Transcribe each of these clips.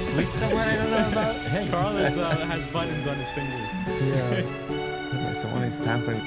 switch somewhere I don't know about? Hey. Carl has buttons on his fingers. Yeah. Okay, someone is tampering.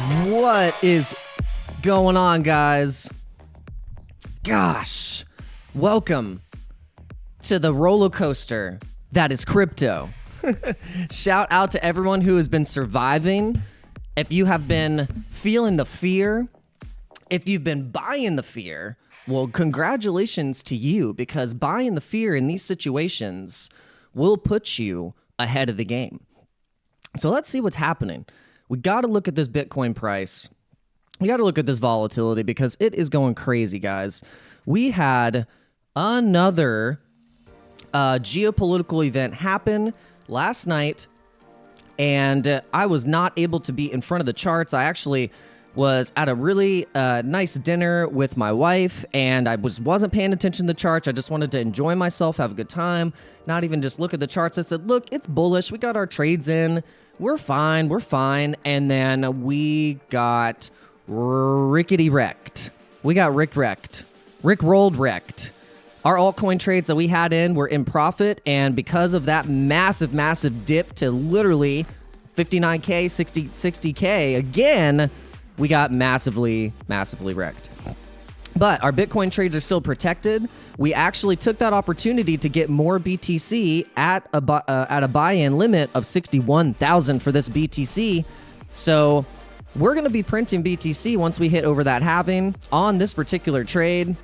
What is going on, guys? Gosh, welcome to the roller coaster that is crypto. Shout out to everyone who has been surviving. If you have been feeling the fear, if you've been buying the fear, well, congratulations to you, because buying the fear in these situations will put you ahead of the game. So let's see what's happening. We got to look at this Bitcoin price. We got to look at this volatility because it is going crazy, guys. We had another geopolitical event happen last night, and I was not able to be in front of the charts. I actually was at a really nice dinner with my wife, and I wasn't paying attention to the charts. I just wanted to enjoy myself, have a good time, not even just look at the charts. I said, look, it's bullish. We got our trades in. We're fine. We're fine. And then we got rickety wrecked. We got wrecked. Rick rolled wrecked. Our altcoin trades that we had in were in profit, and because of that massive dip to literally 59K, 60K, again, we got massively wrecked. But our Bitcoin trades are still protected. We actually took that opportunity to get more BTC at a buy-in limit of 61,000 for this BTC. So we're going to be printing BTC once we hit over that halving on this particular trade,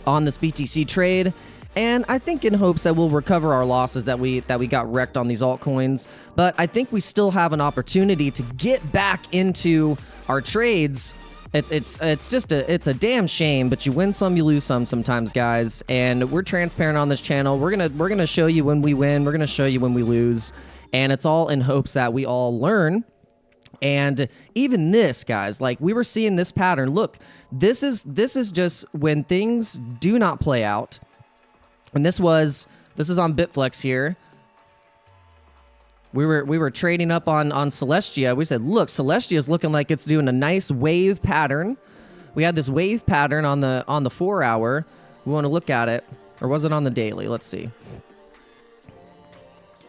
on this BTC trade. And I think in hopes that we'll recover our losses that we got wrecked on these altcoins. But I think we still have an opportunity to get back into our trades. It's a damn shame, but you win some, you lose some sometimes, guys. And we're transparent on this channel. We're gonna show you when we win. We're gonna show you when we lose, and it's all in hopes that we all learn. And even this, guys, like we were seeing this pattern. Look, this is just when things do not play out. And this is on Bitflex here. We were trading up on Celestia. We said, look, Celestia is looking like it's doing a nice wave pattern. We had this wave pattern on the 4 hour. We want to look at it. Or was it on the daily? Let's see.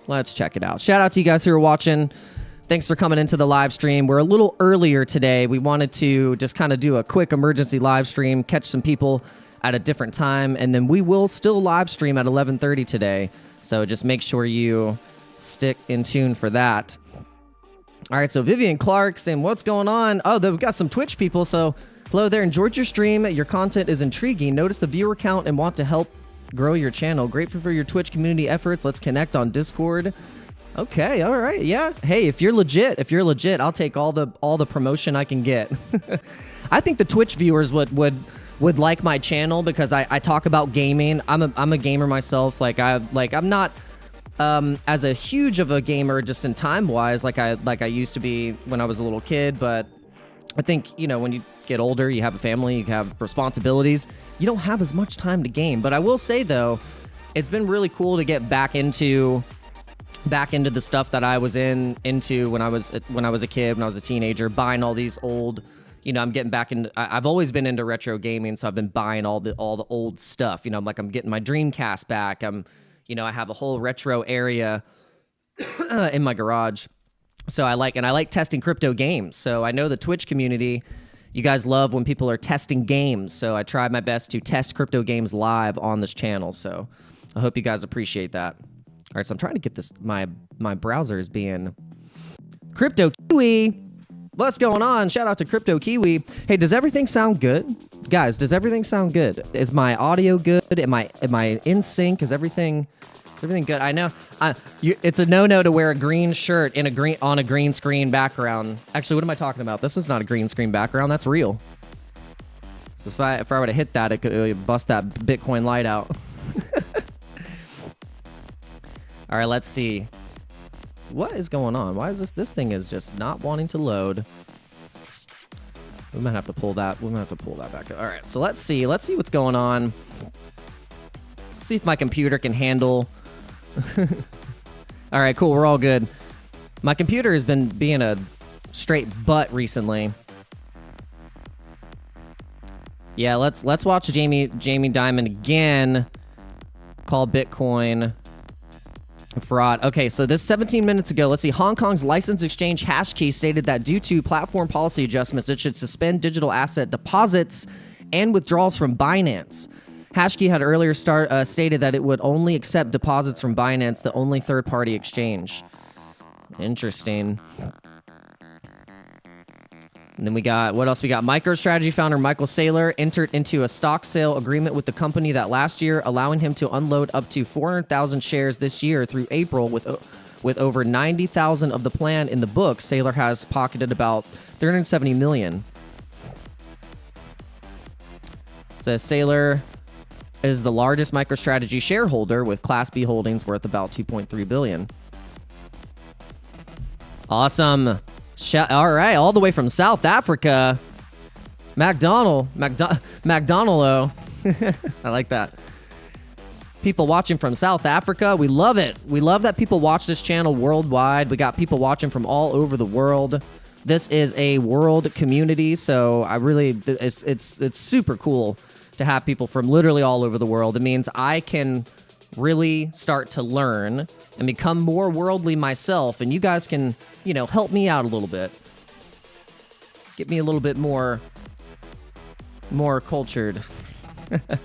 Let's check it out. Shout out to you guys who are watching. Thanks for coming into the live stream. We're a little earlier today. We wanted to just kind of do a quick emergency live stream, catch some people at a different time, and then we will still live stream at 11:30 today. So just make sure you stick in tune for that. All right, so Vivian Clark saying, what's going on? Oh, we've got some Twitch people. So hello there, enjoyed your stream. Your content is intriguing. Notice the viewer count and want to help grow your channel. Grateful for your Twitch community efforts. Let's connect on Discord. Okay, all right, yeah. Hey, if you're legit, I'll take all the promotion I can get. I think the Twitch viewers would like my channel because I talk about gaming. I'm a gamer myself. I'm not as a huge of a gamer just in time wise like I used to be when I was a little kid, but I think, you know, when you get older, you have a family, you have responsibilities, you don't have as much time to game. But I will say though, it's been really cool to get back into the stuff that I was into when I was a kid, when I was a teenager, buying all these old, you know, I'm getting back into, I've always been into retro gaming, so I've been buying all the old stuff. You know, I'm getting my Dreamcast back. You know, I have a whole retro area in my garage. So I like testing crypto games. So I know the Twitch community, you guys love when people are testing games. So I try my best to test crypto games live on this channel. So I hope you guys appreciate that. All right, so I'm trying to get this, my browser is being Crypto Kiwi. What's going on? Shout out to Crypto Kiwi. Hey, does everything sound good? Guys, does everything sound good? Is my audio good? Am I in sync? Is everything good? I know it's a no-no to wear a green shirt on a green screen background. Actually, what am I talking about? This is not a green screen background. That's real. So if I were to hit that, it could bust that Bitcoin light out. All right, let's see. What is going on? Why is this thing is just not wanting to load? We might have to pull that. We might have to pull that back up. All right, so let's see. Let's see what's going on. Let's see if my computer can handle. All right, cool. We're all good. My computer has been being a straight butt recently. Yeah, let's watch Jamie Dimon again call Bitcoin Fraud. Okay, so this 17 minutes ago, let's see. Hong Kong's license exchange Hashkey stated that due to platform policy adjustments, it should suspend digital asset deposits and withdrawals from Binance. Hashkey had earlier stated that it would only accept deposits from Binance, the only third-party exchange. Interesting. And then we got, what else we got? MicroStrategy founder Michael Saylor entered into a stock sale agreement with the company that last year, allowing him to unload up to 400,000 shares this year through April with over 90,000 of the plan in the book. Saylor has pocketed about 370 million. Says Saylor is the largest MicroStrategy shareholder with Class B holdings worth about 2.3 billion. Awesome. All right, all the way from South Africa. McDonald. I like that. People watching from South Africa. We love it. We love that people watch this channel worldwide. We got people watching from all over the world. This is a world community, so it's super cool to have people from literally all over the world. It means I can really start to learn and become more worldly myself, and you guys can, help me out a little bit. Get me a little bit more cultured. But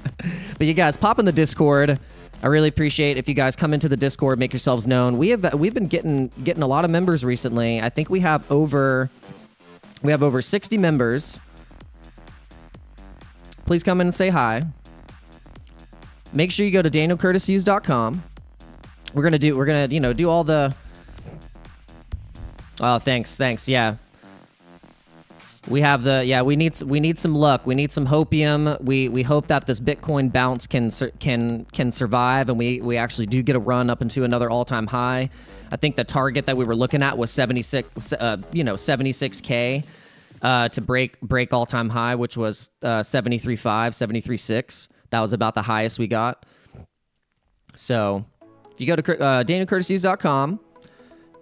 you guys, pop in the Discord. I really appreciate if you guys come into the Discord, make yourselves known. We've been getting a lot of members recently. I think we have over 60 members. Please come in and say hi. Make sure you go to danielcurtisuse.com. We're gonna do all the. Oh, thanks. Yeah. We have we need some luck. We need some hopium. We hope that this Bitcoin bounce can survive, and we actually do get a run up into another all-time high. I think the target that we were looking at was 76K to break all-time high, which was 73.5, 73.6. That was about the highest we got. So if you go to danielcurtisuse.com,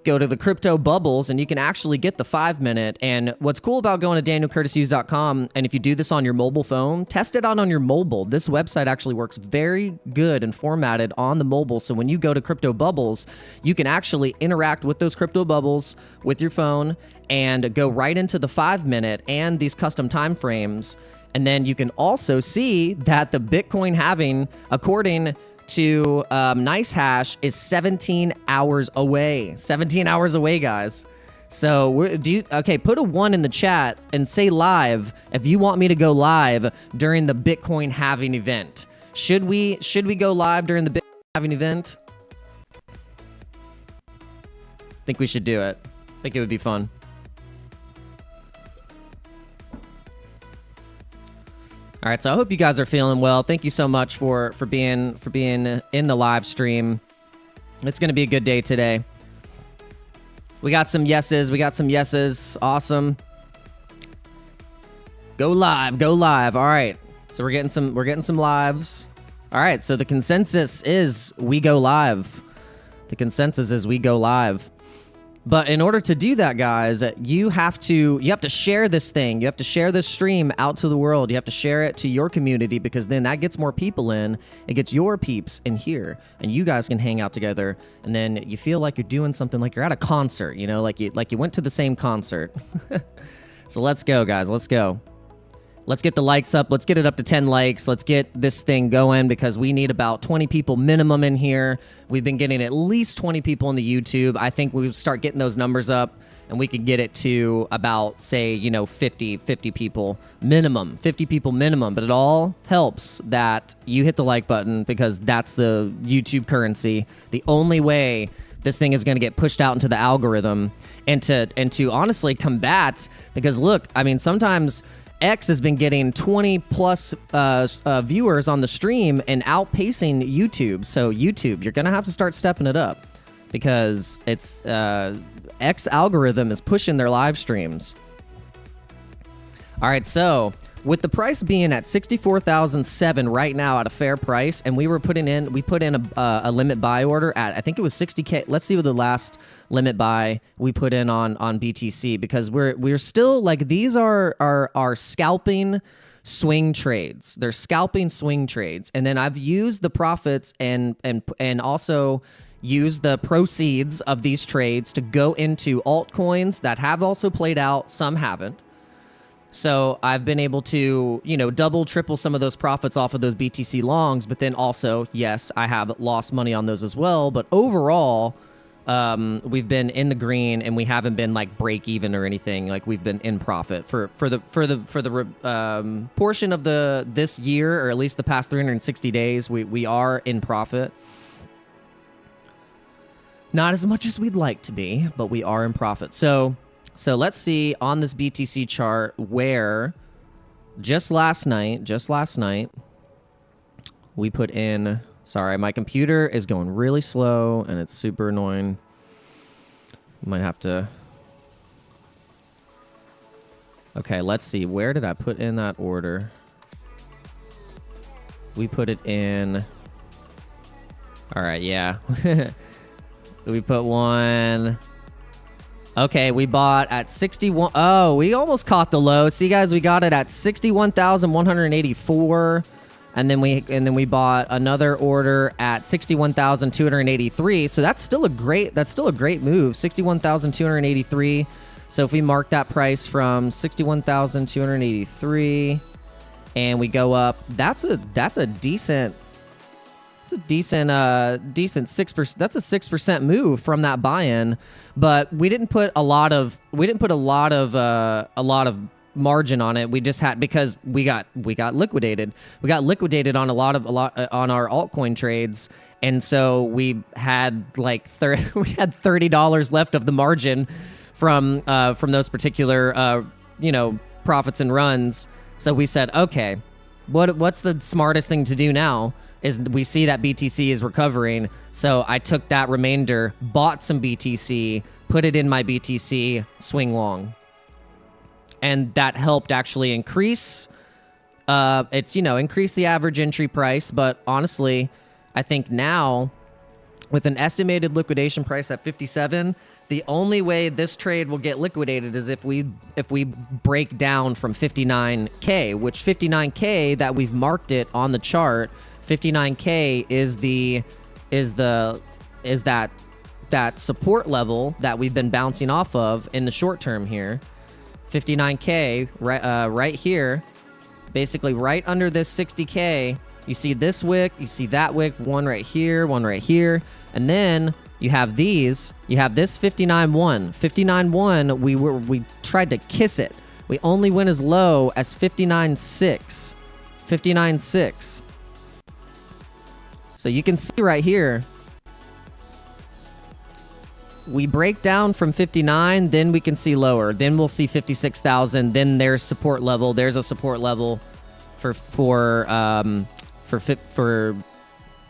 go to the crypto bubbles, and you can actually get the 5-minute. And what's cool about going to danielcurtisuse.com, and if you do this on your mobile phone, test it out on your mobile. This website actually works very good and formatted on the mobile. So when you go to crypto bubbles, you can actually interact with those crypto bubbles with your phone and go right into the 5-minute and these custom time frames. And then you can also see that the Bitcoin halving, according to NiceHash, is 17 hours away. 17 hours away, guys. So put a 1 in the chat and say live if you want me to go live during the Bitcoin halving event. Should we go live during the Bitcoin halving event? I think we should do it. I think it would be fun. All right, so I hope you guys are feeling well. Thank you so much for being in the live stream. It's going to be a good day today. We got some yeses. Awesome. Go live. All right. So we're getting some lives. All right, so the consensus is we go live. But in order to do that, guys, you have to share this thing. You have to share this stream out to the world. You have to share it to your community, because then that gets more people in. It gets your peeps in here, and you guys can hang out together. And then you feel like you're doing something, like you're at a concert, like you went to the same concert. So let's go, guys. Let's go. Let's get the likes up. Let's get it up to 10 likes. Let's get this thing going, because we need about 20 people minimum in here. We've been getting at least 20 people in the YouTube. I think we start getting those numbers up, and we could get it to about, say, 50 people minimum. 50 people minimum. But it all helps that you hit the like button, because that's the YouTube currency. The only way this thing is going to get pushed out into the algorithm, and to honestly combat, because look, I mean, sometimes X has been getting 20 plus viewers on the stream and outpacing YouTube. So YouTube, you're going to have to start stepping it up, because it's X algorithm is pushing their live streams. All right, so with the price being at 64,007 right now at a fair price, and we put in a limit buy order at, I think it was 60K. Let's see what the last limit buy we put in on BTC, because we're still, like, these are scalping swing trades. They're scalping swing trades. And then I've used the profits and also use the proceeds of these trades to go into altcoins that have also played out, some haven't. So I've been able to, you know, double, triple some of those profits off of those BTC longs, but then also, yes, I have lost money on those as well. But overall, we've been in the green, and we haven't been like break even or anything. Like, we've been in profit for the portion of this year, or at least the past 360 days. We are in profit. Not as much as we'd like to be, but we are in profit. So let's see on this BTC chart where just last night we put in. Sorry, my computer is going really slow and it's super annoying. Might have to. Okay, let's see. Where did I put in that order? We put it in. All right, yeah. We put one. Okay, we bought at 61. Oh, we almost caught the low. See, guys, we got it at 61,184. And then we bought another order at 61,283. So that's still a great move. 61,283. So if we mark that price from 61,283 and we go up, that's a decent 6%. That's a 6% move from that buy-in, but we didn't put a lot of margin on it. We just had, because we got liquidated. We got liquidated on a lot on our altcoin trades, and so we had like we had $30 left of the margin from those particular profits and runs. So we said, okay, what's the smartest thing to do now? Is we see that BTC is recovering, so I took that remainder, bought some BTC, put it in my BTC, swing long. And that helped actually increase increase the average entry price. But honestly, I think now, with an estimated liquidation price at 57, the only way this trade will get liquidated is if we break down from 59K, which 59K that we've marked it on the chart. 59K is that support level that we've been bouncing off of in the short term here. 59K right here, basically right under this 60K. You see this wick, you see that wick, one right here, and then you have these. You have this 59.1. 59.1, we tried to kiss it. We only went as low as 59.6. 59.6. So you can see right here, we break down from 59, then we can see lower. Then we'll see 56,000. Then there's support level. There's a support level for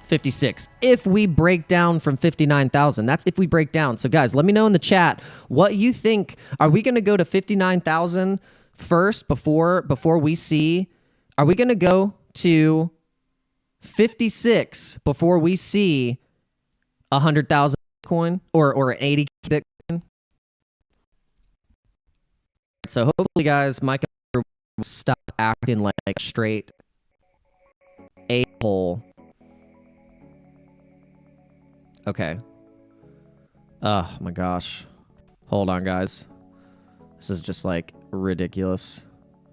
56. If we break down from 59,000, that's if we break down. So guys, let me know in the chat what you think. Are we going to go to 59,000 first before we see? Are we going to go to 56 before we see 100,000 Bitcoin or 80 Bitcoin? So hopefully, guys, my computer will stop acting like straight a-hole. Okay. Oh my gosh. Hold on, guys. This is just like ridiculous.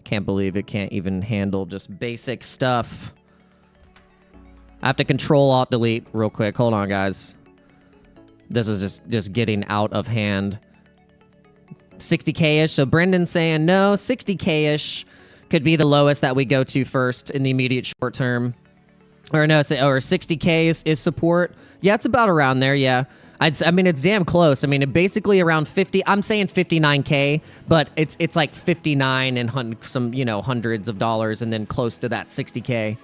Can't believe it can't even handle just basic stuff. I have to Control-Alt-Delete real quick. Hold on, guys. This is just getting out of hand. 60K-ish. So Brendan's saying no. 60K-ish could be the lowest that we go to first in the immediate short term. Or no, or 60K is support. Yeah, it's about around there, yeah. I mean, it's damn close. I mean, it basically around 50. I'm saying 59K, but it's like 59 and some, hundreds of dollars, and then close to that 60K.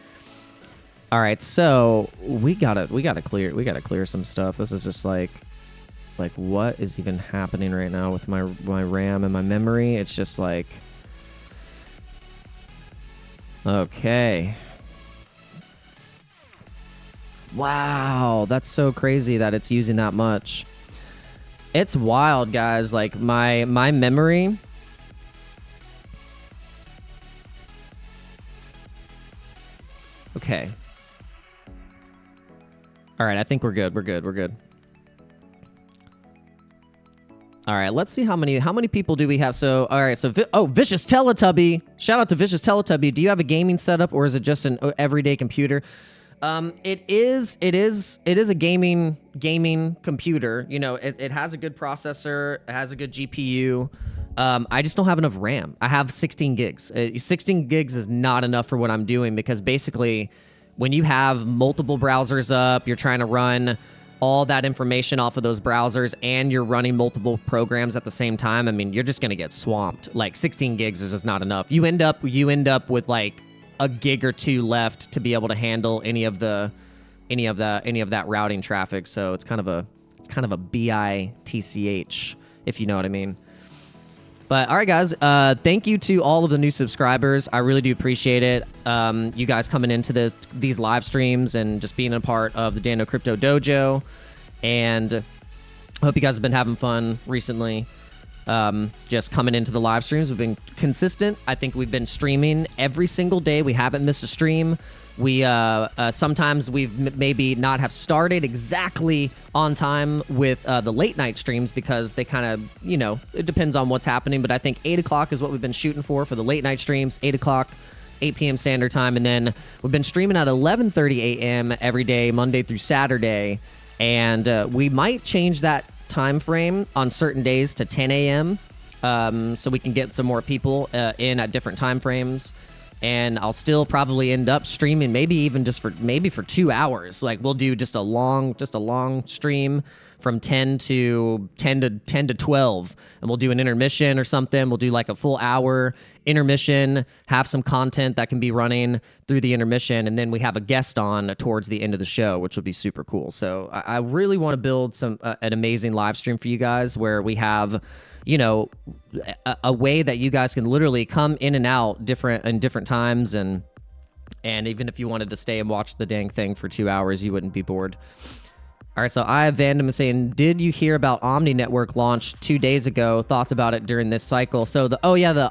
All right, so we gotta clear some stuff. This is just like what is even happening right now with my RAM and my memory? It's just like, okay. Wow, that's so crazy that it's using that much. It's wild, guys. Like my memory. Okay. All right, I think we're good. We're good. All right, let's see how many people do we have. So, all right, so Vicious Teletubby. Shout out to Vicious Teletubby. Do you have a gaming setup or is it just an everyday computer? It is a gaming computer. You know, it has a good processor, it has a good GPU. I just don't have enough RAM. I have 16 gigs. 16 gigs is not enough for what I'm doing because basically when you have multiple browsers up, you're trying to run all that information off of those browsers and you're running multiple programs at the same time. I mean, you're just going to get swamped. Like 16 gigs is just not enough. You end up with like a gig or two left to be able to handle any of that routing traffic. So it's kind of a bitch, if you know what I mean. But all right, guys, thank you to all of the new subscribers. I really do appreciate it. You guys coming into these live streams and just being a part of the Dano Crypto Dojo. And I hope you guys have been having fun recently. Just coming into the live streams. We've been consistent. I think we've been streaming every single day. We haven't missed a stream. We sometimes we've maybe not have started exactly on time with the late night streams because they kind of, you know, it depends on what's happening. But I think 8 o'clock is what we've been shooting for the late night streams, 8 o'clock, 8 p.m. standard time. And then we've been streaming at 11:30 a.m. every day, Monday through Saturday. And we might change that time frame on certain days to 10 a.m. So we can get some more people in at different time frames. And I'll still probably end up streaming maybe even just for 2 hours. Like we'll do just a long stream from 10 to 12, and we'll do an intermission or something. We'll do like a full hour intermission, have some content that can be running through the intermission, and then we have a guest on towards the end of the show, which will be super cool. So I really want to build an amazing live stream for you guys where we have, you know, a way that you guys can literally come in and out different times, and even if you wanted to stay and watch the dang thing for 2 hours, you wouldn't be bored. All right, so I have Vandom saying, did you hear about Omni Network launched 2 days ago? Thoughts about it during this cycle? So the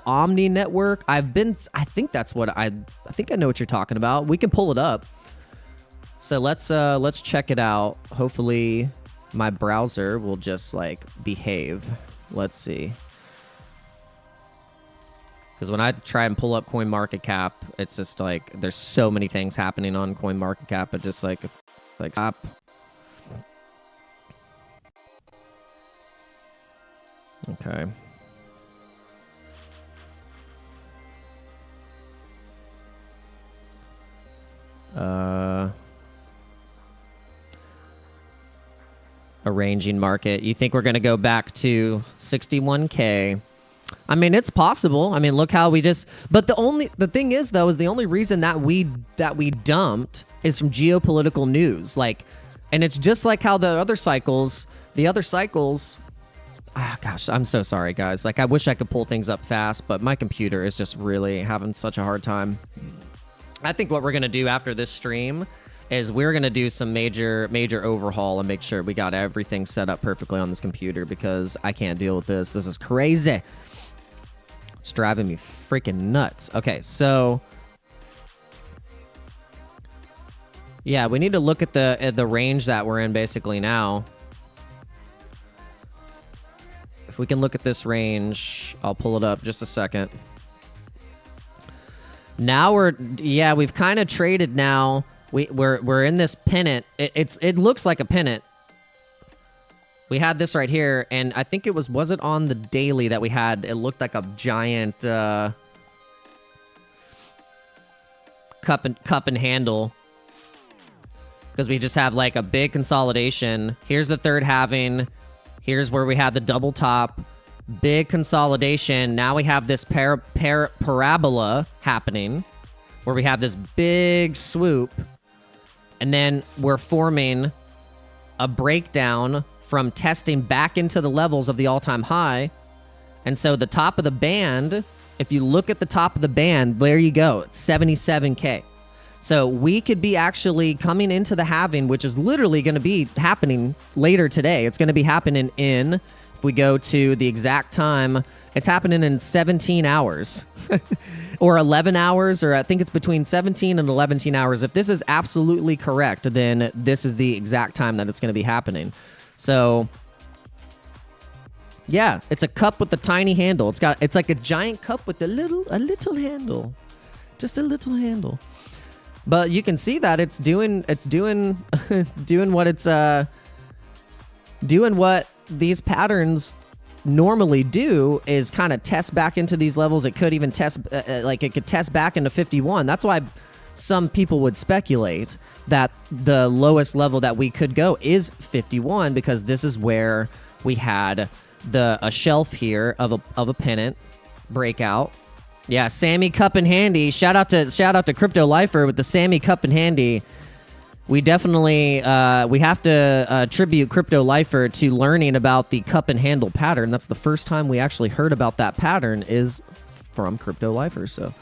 Omni Network. I think that's what I think I know what you're talking about. We can pull it up. So let's check it out. Hopefully my browser will just like behave. Let's see. Because when I try and pull up CoinMarketCap, it's just like there's so many things happening on CoinMarketCap. It just like it's like stop. Okay. Arranging market. You think we're going to go back to 61K? I mean, it's possible. I mean, look how we just. But the thing is, though, is the only reason that we dumped is from geopolitical news. Like, and it's just like how the other cycles. Ah, gosh, I'm so sorry, guys. Like, I wish I could pull things up fast, but my computer is just really having such a hard time. I think what we're gonna do after this stream is we're gonna do some major overhaul and make sure we got everything set up perfectly on this computer because I can't deal with this. This is crazy. It's driving me freaking nuts. Okay, so yeah, we need to look at the range that we're in basically now. If we can look at this range, I'll pull it up just a second. Now we've kind of traded now. We're in this pennant. It looks like a pennant. We had this right here, and I think was it on the daily that we had? It looked like a giant cup and handle. Because we just have like a big consolidation. Here's the third halving. Here's where we had the double top. Big consolidation. Now we have this parabola happening where we have this big swoop. And then we're forming a breakdown from testing back into the levels of the all-time high. And so the top of the band, if you look at the top of the band, there you go. It's 77K. So we could be actually coming into the halving, which is literally going to be happening later today. It's going to be happening if we go to the exact time, it's happening in 17 hours or 11 hours, or I think it's between 17 and 11 hours. If this is absolutely correct, then this is the exact time that it's going to be happening. So Yeah, it's a cup with a tiny handle. It's like a giant cup with a little handle. Just a little handle. But you can see that it's doing doing what these patterns normally do, is kind of test back into these levels. It could even test it could test back into 51. That's why some people would speculate that the lowest level that we could go is 51, because this is where we had a shelf here of a pennant breakout. Yeah, Sammy Cup in Handy. Shout out to Crypto Lifer with the Sammy Cup in Handy. We definitely we have to attribute Crypto Lifer to learning about the cup and handle pattern. That's the first time we actually heard about that pattern, is from Crypto Lifer. So,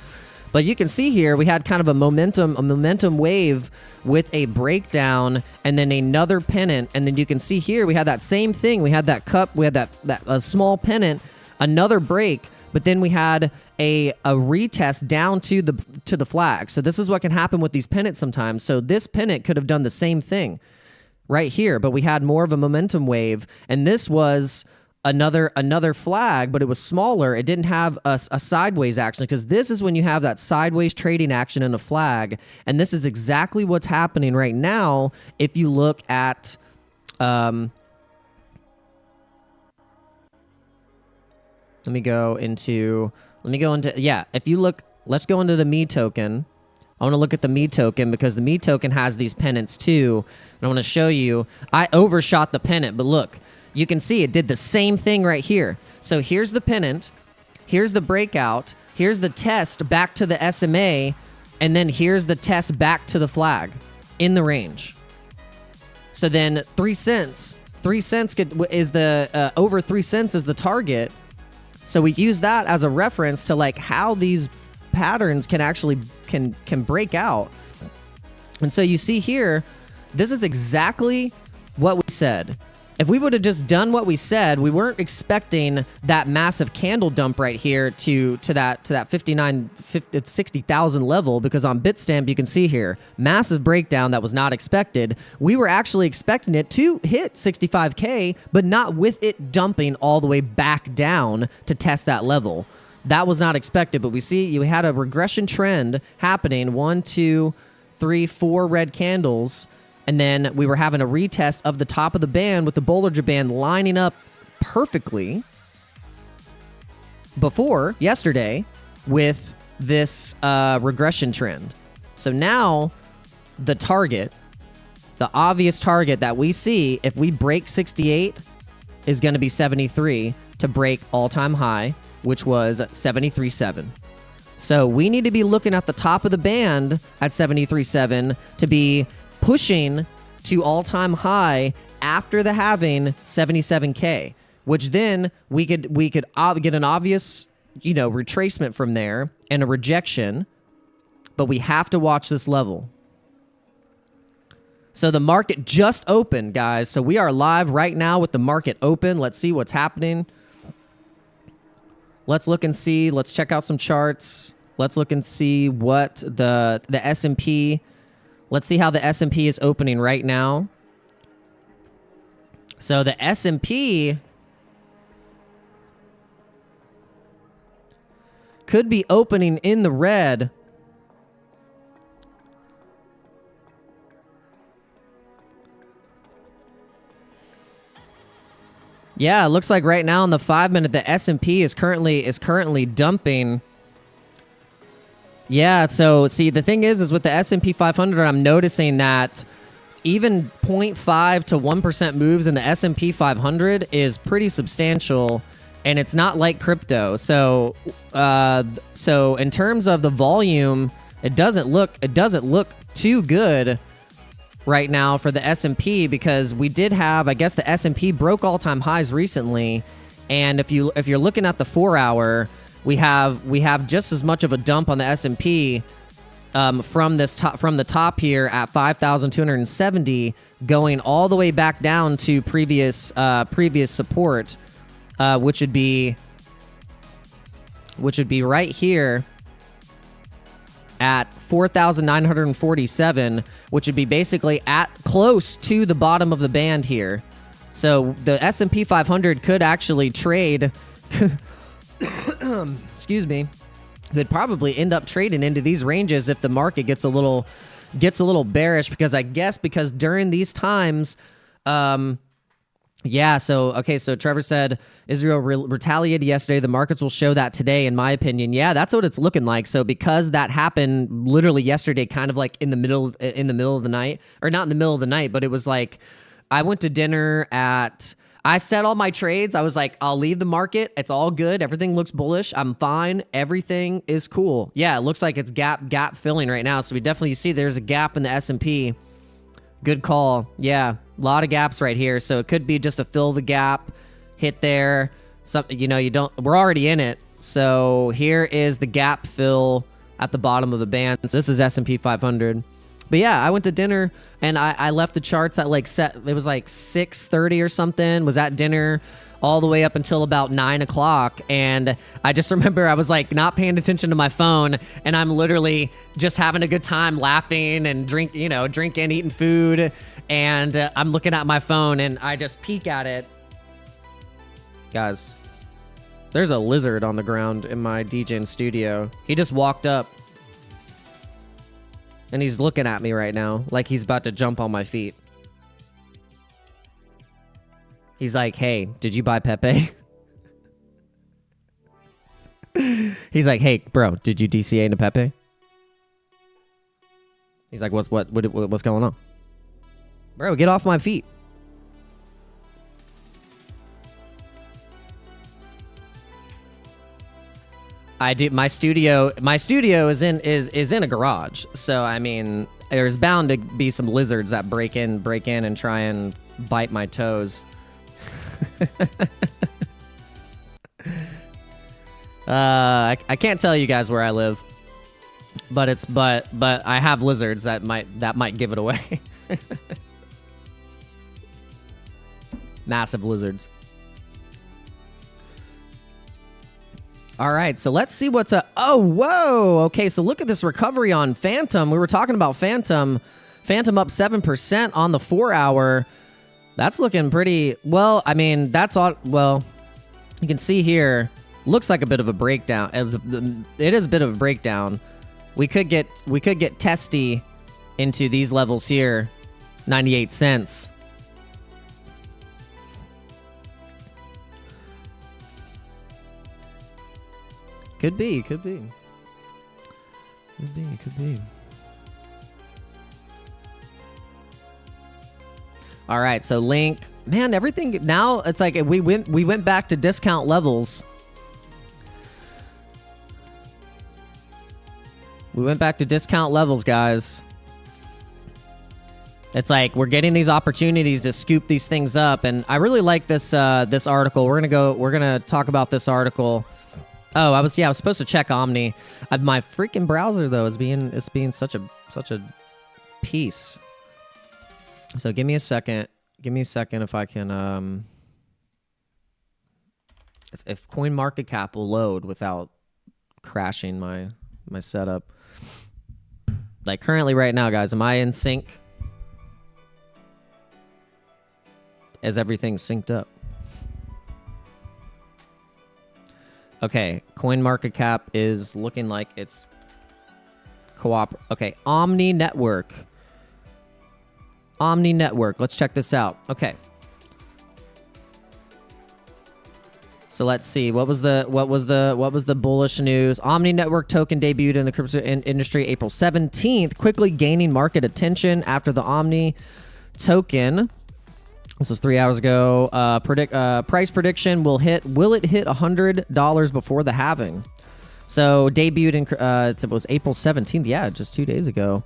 but you can see here we had kind of a momentum wave with a breakdown and then another pennant, and then you can see here we had that same thing. We had that cup, we had that small pennant, another break, but then we had a retest down to the flag. So this is what can happen with these pennants sometimes. So this pennant could have done the same thing right here, but we had more of a momentum wave, and this was another flag, but it was smaller. It didn't have a sideways action, because this is when you have that sideways trading action in a flag, and this is exactly what's happening right now. If you look at let me go into, yeah, if you look, let's go into the Me token. I want to look at the Me token, because the Me token has these pennants too. And I want to show you, I overshot the pennant, but look, you can see it did the same thing right here. So here's the pennant, here's the breakout, here's the test back to the SMA, and then here's the test back to the flag in the range. So then 3 cents is the, over 3 cents is the target. So we use that as a reference to like how these patterns can actually can break out. And so you see here, this is exactly what we said. If we would have just done what we said, we weren't expecting that massive candle dump right here to that 60,000 level, because on Bitstamp you can see here, massive breakdown that was not expected. We were actually expecting it to hit 65K, but not with it dumping all the way back down to test that level. That was not expected, but we see you had a regression trend happening, 1, 2, 3, 4 red candles. And then we were having a retest of the top of the band with the Bollinger Band lining up perfectly before yesterday with this regression trend. So now the target, the obvious target that we see if we break 68 is going to be 73 to break all-time high, which was 73.7. So we need to be looking at the top of the band at 73.7 to be pushing to all-time high after the halving 77K, which then we could get an obvious, retracement from there and a rejection, but we have to watch this level. So the market just opened, guys. So we are live right now with the market open. Let's see what's happening. Let's look and see. Let's check out some charts. Let's look and see what the S&P. Let's see how the S&P is opening right now. So the S&P could be opening in the red. Yeah, it looks like right now on the 5-minute the S&P is currently dumping. Yeah, so see, the thing is with the S&P 500, I'm noticing that even 0.5 to 1% moves in the S&P 500 is pretty substantial, and it's not like crypto. So in terms of the volume, it doesn't look too good right now for the S&P, because we did have, I guess the S&P broke all-time highs recently, and if you're looking at the 4-hour, we have just as much of a dump on the S&P from the top here at 5,270, going all the way back down to previous support, which would be right here at 4,947, which would be basically at close to the bottom of the band here. So the S&P 500 could actually trade, excuse me, could probably end up trading into these ranges if the market gets a little bearish, because I guess because during these times, yeah, so Trevor said Israel retaliated yesterday. The markets will show that today, in my opinion. Yeah, that's what it's looking like. So because that happened literally yesterday, kind of like in the middle of the night, or not in the middle of the night, but it was like I went to dinner I set all my trades. I was like, I'll leave the market. It's all good. Everything looks bullish. I'm fine. Everything is cool. Yeah, it looks like it's gap filling right now. So we definitely see there's a gap in the S&P. Good call. Yeah, a lot of gaps right here. So it could be just a fill the gap, hit there. We're already in it. So here is the gap fill at the bottom of the band. So this is S&P 500. But yeah, I went to dinner and I left the charts at it was like 6:30 or something. Was at dinner all the way up until about 9 o'clock. And I just remember I was like not paying attention to my phone, and I'm literally just having a good time laughing and drinking, eating food. And I'm looking at my phone and I just peek at it. Guys, there's a lizard on the ground in my DJing studio. He just walked up. And he's looking at me right now like he's about to jump on my feet. He's like, hey, did you buy Pepe? He's like, hey, bro, did you DCA into Pepe? He's like, what's going on? Bro, get off my feet. I do. My studio is in a garage, so I mean, there's bound to be some lizards that break in and try and bite my toes. I can't tell you guys where I live, but I have lizards that might give it away. Massive lizards. All right, so let's see what's up. Oh, whoa. Okay, so look at this recovery on Phantom. We were talking about Phantom. Phantom up 7% on the 4-hour. That's looking pretty well. I mean, that's all. Well, you can see here. Looks like a bit of a breakdown. It is a bit of a breakdown. We could get testy into these levels here. 98 cents. Could be. All right, so Link, man, everything now it's like we went back to discount levels. We went back to discount levels, guys. It's like we're getting these opportunities to scoop these things up, and I really like this this article. We're gonna talk about this article. Oh, I was supposed to check Omni. My freaking browser though is being such a piece. So give me a second. If I can if CoinMarketCap will load without crashing my setup. Like currently right now, guys, am I in sync? Is everything synced up? Okay, CoinMarketCap is looking like it's Okay, Omni Network. Let's check this out. Okay. So let's see. What was the bullish news? Omni Network token debuted in the crypto industry April 17th, quickly gaining market attention after the Omni token. This was 3 hours ago. Price prediction will it hit $100 before the halving? So debuted in it was April 17th. Yeah, just 2 days ago.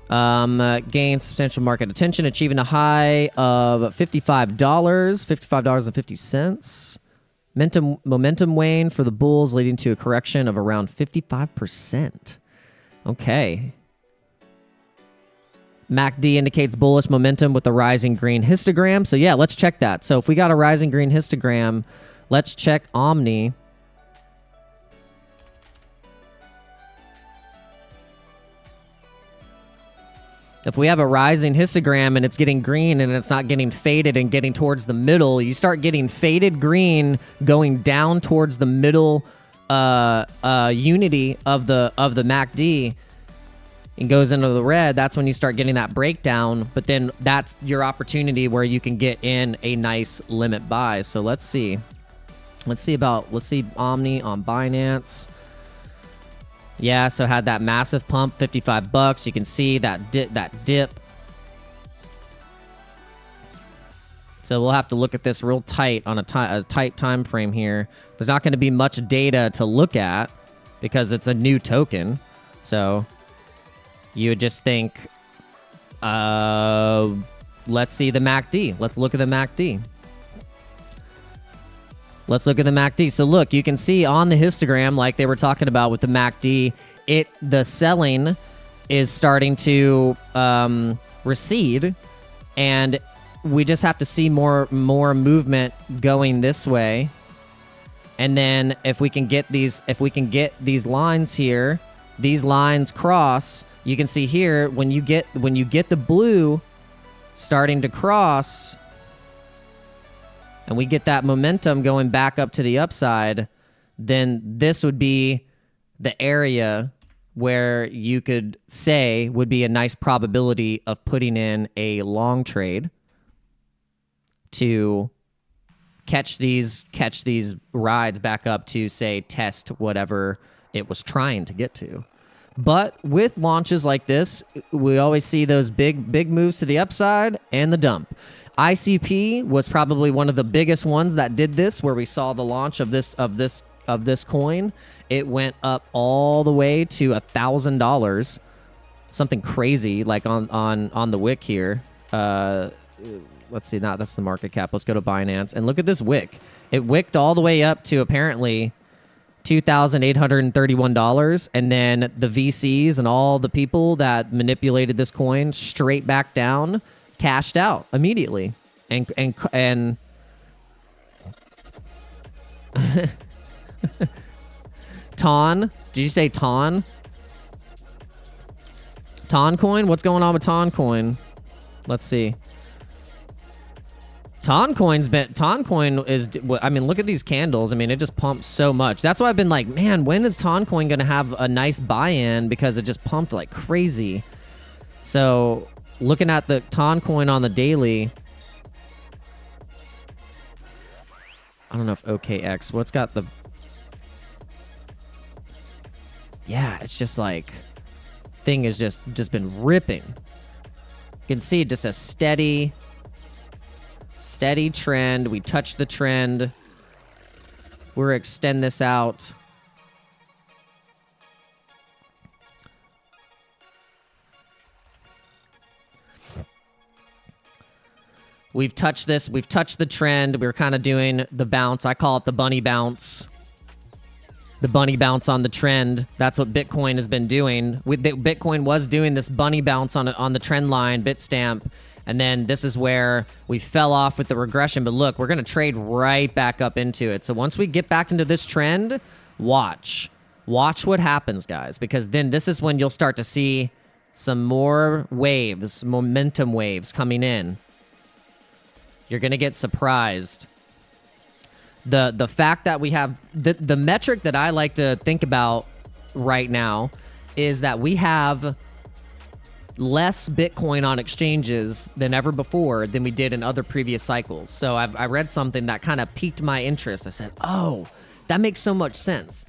Gained substantial market attention, achieving a high of $55.50. Momentum wane for the bulls, leading to a correction of around 55%. Okay. MACD indicates bullish momentum with the rising green histogram. So yeah, let's check that. So if we got a rising green histogram, let's check Omni. If we have a rising histogram and it's getting green and it's not getting faded and getting towards the middle, you start getting faded green going down towards the middle unity of the MACD and goes into the red. That's when you start getting that breakdown. But then that's your opportunity where you can get in a nice limit buy. So let's see. Let's see Omni on Binance. Yeah, so had that massive pump, $55. You can see that dip. So we'll have to look at this real tight on a tight time frame here. There's not going to be much data to look at because it's a new token. So you would just think, let's see the MACD. Let's look at the MACD. Let's look at the MACD. So look, you can see on the histogram, like they were talking about with the MACD, the selling is starting to recede, and we just have to see more movement going this way. And then if we can get these lines here, these lines cross, you can see here when you get the blue starting to cross, and we get that momentum going back up to the upside, then this would be the area where you could say would be a nice probability of putting in a long trade to catch these rides back up to, say, test whatever it was trying to get to. But with launches like this, we always see those big moves to the upside and the dump. ICP was probably one of the biggest ones that did this, where we saw the launch of this coin. It went up all the way to $1,000, something crazy, like on the wick here. Let's see, that's the market cap. Let's go to Binance and look at this wick. It wicked all the way up to apparently $2,831, and then the VCs and all the people that manipulated this coin straight back down, cashed out immediately, and Ton, did you say Ton? Ton coin? What's going on with Ton coin? Let's see. Ton coin is, I mean, look at these candles. I mean, it just pumps so much. That's why I've been like, man, when is Ton coin going to have a nice buy-in? Because it just pumped like crazy. So looking at the Ton coin on the daily, I don't know if OKX, what's got the, yeah, it's just like, thing is just been ripping. You can see just a steady trend. We touch the trend. We're extend this out. We've touched this. We've touched the trend. We're kind of doing the bounce. I call it the bunny bounce. The bunny bounce on the trend. That's what Bitcoin has been doing. Bitcoin was doing this bunny bounce on the trend line, Bitstamp. And then this is where we fell off with the regression. But look, we're going to trade right back up into it. So once we get back into this trend, watch what happens, guys. Because then this is when you'll start to see some more waves, momentum waves coming in. You're going to get surprised. The fact that we have... The metric that I like to think about right now is that we have less Bitcoin on exchanges than ever before than we did in other previous cycles. So I read something that kind of piqued my interest. I said, oh, that makes so much sense.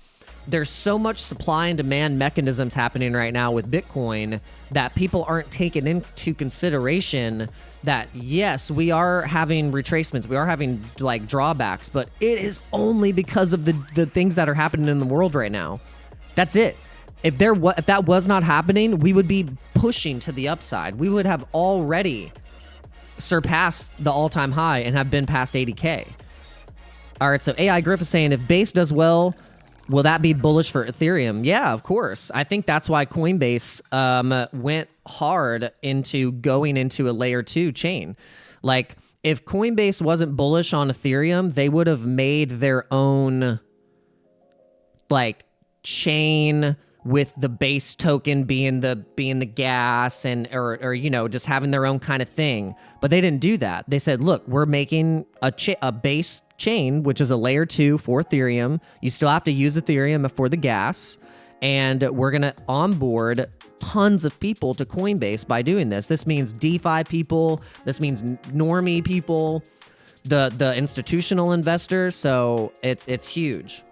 There's so much supply and demand mechanisms happening right now with Bitcoin that people aren't taking into consideration that, yes, we are having retracements, we are having like drawbacks, but it is only because of the things that are happening in the world right now. That's it. If that was not happening, we would be pushing to the upside. We would have already surpassed the all-time high and have been past 80K. All right, so AI Griff is saying, if base does well, will that be bullish for Ethereum? Yeah, of course. I think that's why Coinbase went hard into going into a layer 2 chain. Like, if Coinbase wasn't bullish on Ethereum, they would have made their own, like, chain with the base token being the gas and or you know, just having their own kind of thing. But they didn't do that. They said, look, we're making a base chain, which is a layer 2 for Ethereum. You still have to use Ethereum for the gas, and we're gonna onboard tons of people to Coinbase by doing this. This means DeFi people. This means normie people, the institutional investors. So it's huge.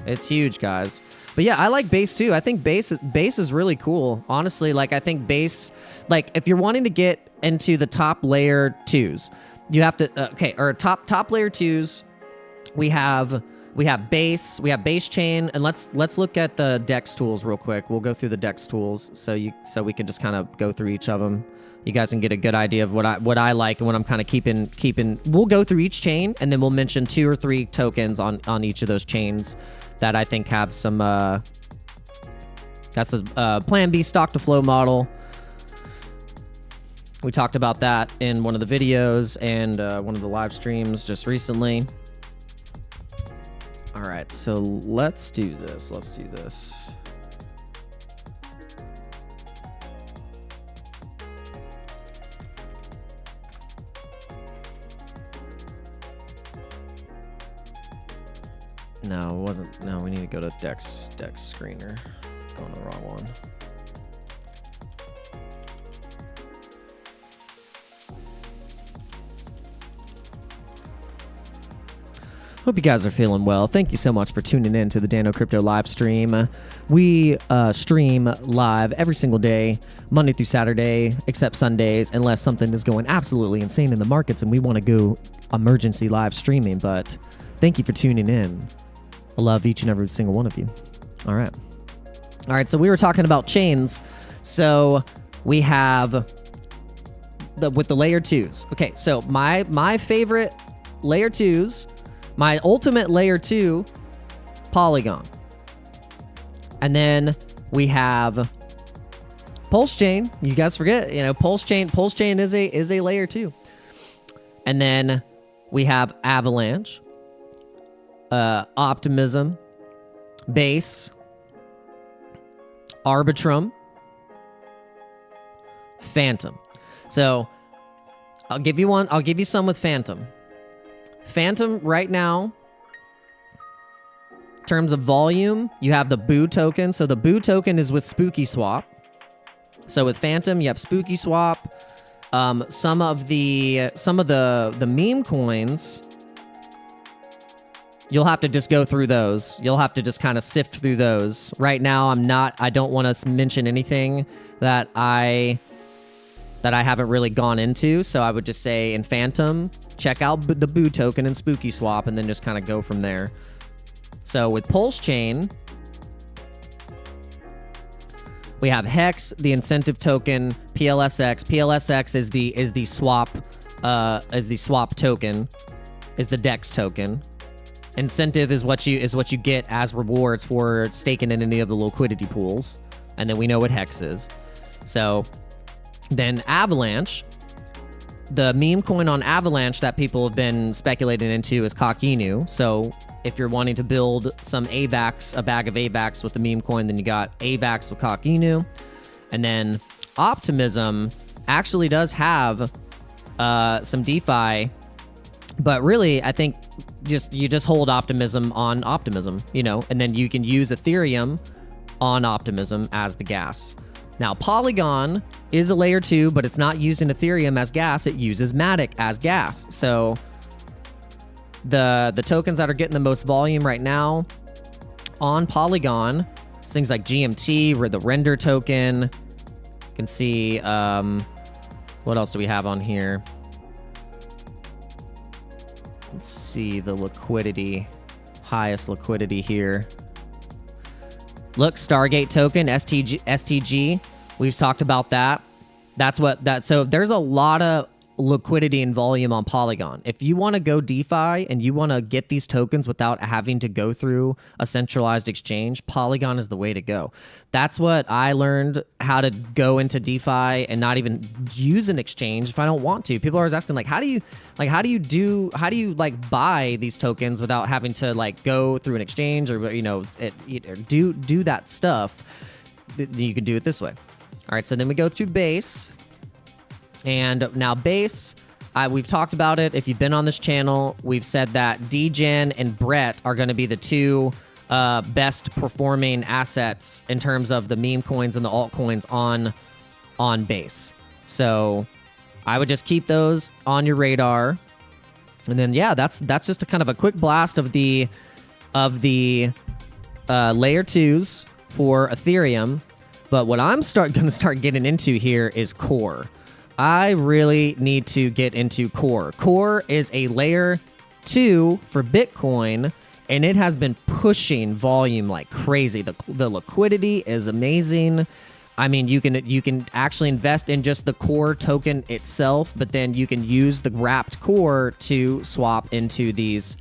It's huge, guys. But yeah, I like Base too. I think Base is really cool. Honestly, like I think Base, like if you're wanting to get into the top layer 2s, you have to or top layer 2s. We have Base, we have Base chain, and let's look at the DEX tools real quick. We'll go through the DEX tools so we can just kind of go through each of them. You guys can get a good idea of what I like and what I'm kind of keeping. We'll go through each chain, and then we'll mention 2 or 3 tokens on each of those chains that I think have some. That's a Plan B stock to flow model. We talked about that in one of the videos and one of the live streams just recently. All right, so let's do this. No, it wasn't. No, we need to go to Dex screener. Going the wrong one. Hope you guys are feeling well. Thank you so much for tuning in to the Dano Crypto live stream. We stream live every single day, Monday through Saturday, except Sundays, unless something is going absolutely insane in the markets and we want to go emergency live streaming. But thank you for tuning in. I love each and every single one of you. All right, so we were talking about chains. So we have with the layer 2s. Okay, so my favorite layer 2s, my ultimate layer 2, Polygon. And then we have Pulse Chain. You guys forget, you know, Pulse Chain is a layer 2. And then we have Avalanche, Optimism, Base, Arbitrum, Phantom. So I'll give you some with Phantom. Phantom right now, in terms of volume, you have the Boo token. So the Boo token is with Spooky Swap. So with Phantom, you have Spooky Swap. Some of the meme coins, you'll have to just go through those. You'll have to just kind of sift through those. Right now, I don't want to mention anything that I haven't really gone into. So I would just say in Phantom, check out the Boo token and Spooky Swap, and then just kind of go from there. So with Pulse Chain, we have Hex, the incentive token, PLSX. PLSX is the swap token, is the DEX token. Incentive is what you get as rewards for staking in any of the liquidity pools, and then we know what Hex is. So then Avalanche, the meme coin on Avalanche that people have been speculating into is Cockinu. So if you're wanting to build some AVAX, a bag of AVAX with the meme coin, then you got AVAX with Cockinu. And then Optimism actually does have some DeFi, but really I think you just hold Optimism on Optimism, you know, and then you can use Ethereum on Optimism as the gas. Now, Polygon is a layer 2, but it's not using Ethereum as gas. It uses Matic as gas. So the tokens that are getting the most volume right now on Polygon, things like GMT, the render token. You can see, what else do we have on here? Let's see the liquidity, highest liquidity here. Look, Stargate token, STG. We've talked about that. So there's a lot of liquidity and volume on Polygon. If you want to go DeFi and you want to get these tokens without having to go through a centralized exchange, Polygon is the way to go. That's what I learned, how to go into DeFi and not even use an exchange if I don't want to. People are always asking how do you buy these tokens without having to like go through an exchange or do that stuff. You can do it this way. All right, so then we go to Base. And now Base, we've talked about it. If you've been on this channel, we've said that DGen and Brett are going to be the two best performing assets in terms of the meme coins and the altcoins on Base. So I would just keep those on your radar. And then, yeah, that's just a kind of a quick blast of the layer 2s for Ethereum. But what I'm going to start getting into here is Core. I really need to get into Core. Core is a layer 2 for Bitcoin, and it has been pushing volume like crazy. The liquidity is amazing. I mean, you can actually invest in just the Core token itself, but then you can use the wrapped Core to swap into these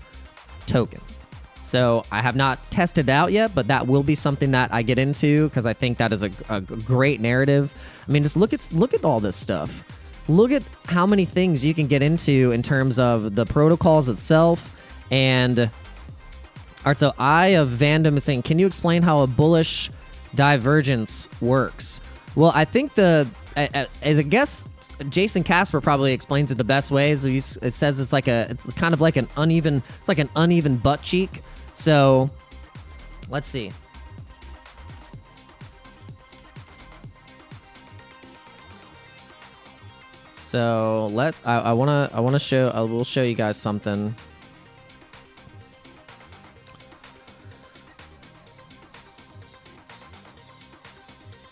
tokens. So I have not tested it out yet, but that will be something that I get into because I think that is a great narrative. I mean, just look at all this stuff. Look at how many things you can get into in terms of the protocols itself. And all right, so Eye of Vandom is saying, can you explain how a bullish divergence works? Well, I think as I guess Jason Casper probably explains it the best way. It says it's kind of like an uneven butt cheek. So let's see. So I will show you guys something.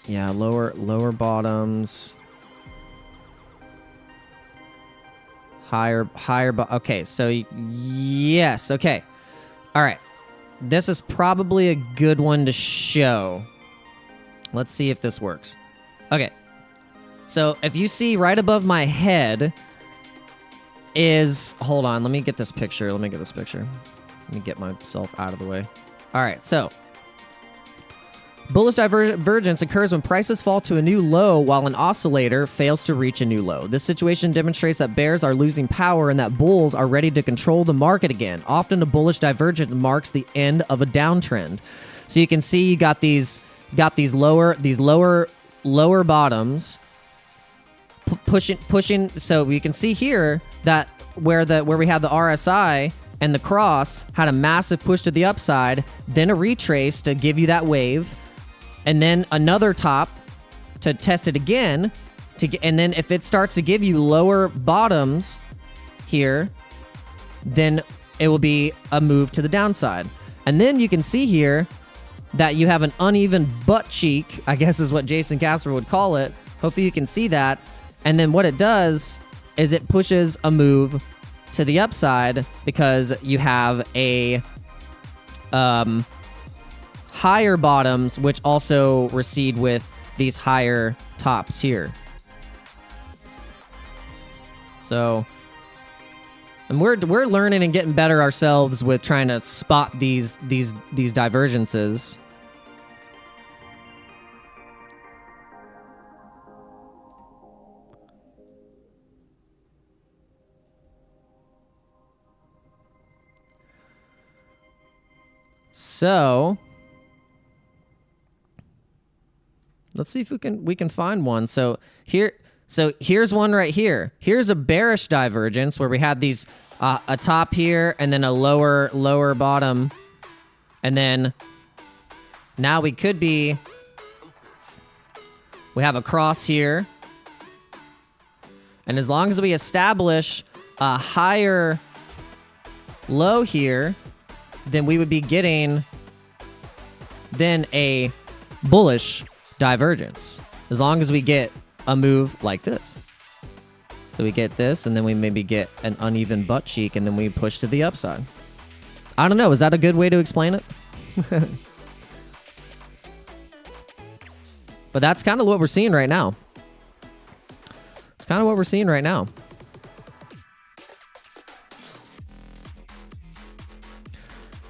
Yeah, lower bottoms. Higher, okay, so yes, okay. All right. This is probably a good one to show. Let's see if this works. Okay. So if you see right above my head is, hold on, let me get this picture. Let me get myself out of the way. All right, so bullish divergence occurs when prices fall to a new low while an oscillator fails to reach a new low. This situation demonstrates that bears are losing power and that bulls are ready to control the market again. Often a bullish divergence marks the end of a downtrend. So you can see you got these lower bottoms pushing. So you can see here that where we have the RSI and the cross had a massive push to the upside, then a retrace to give you that wave. And then another top to test it again, and then if it starts to give you lower bottoms here, then it will be a move to the downside. And then you can see here that you have an uneven butt cheek, I guess is what Jason Casper would call it. Hopefully you can see that. And then what it does is it pushes a move to the upside because you have a higher bottoms, which also recede with these higher tops here. So, and we're learning and getting better ourselves with trying to spot these divergences. So let's see if we can find one. So here's one right here. Here's a bearish divergence where we had these a top here and then a lower bottom, and then now we have a cross here, and as long as we establish a higher low here, then we would be getting then a bullish divergence, as long as we get a move like this. So we get this, and then we maybe get an uneven butt cheek, and then we push to the upside. I don't know. Is that a good way to explain it? But that's kind of what we're seeing right now. It's kind of what we're seeing right now.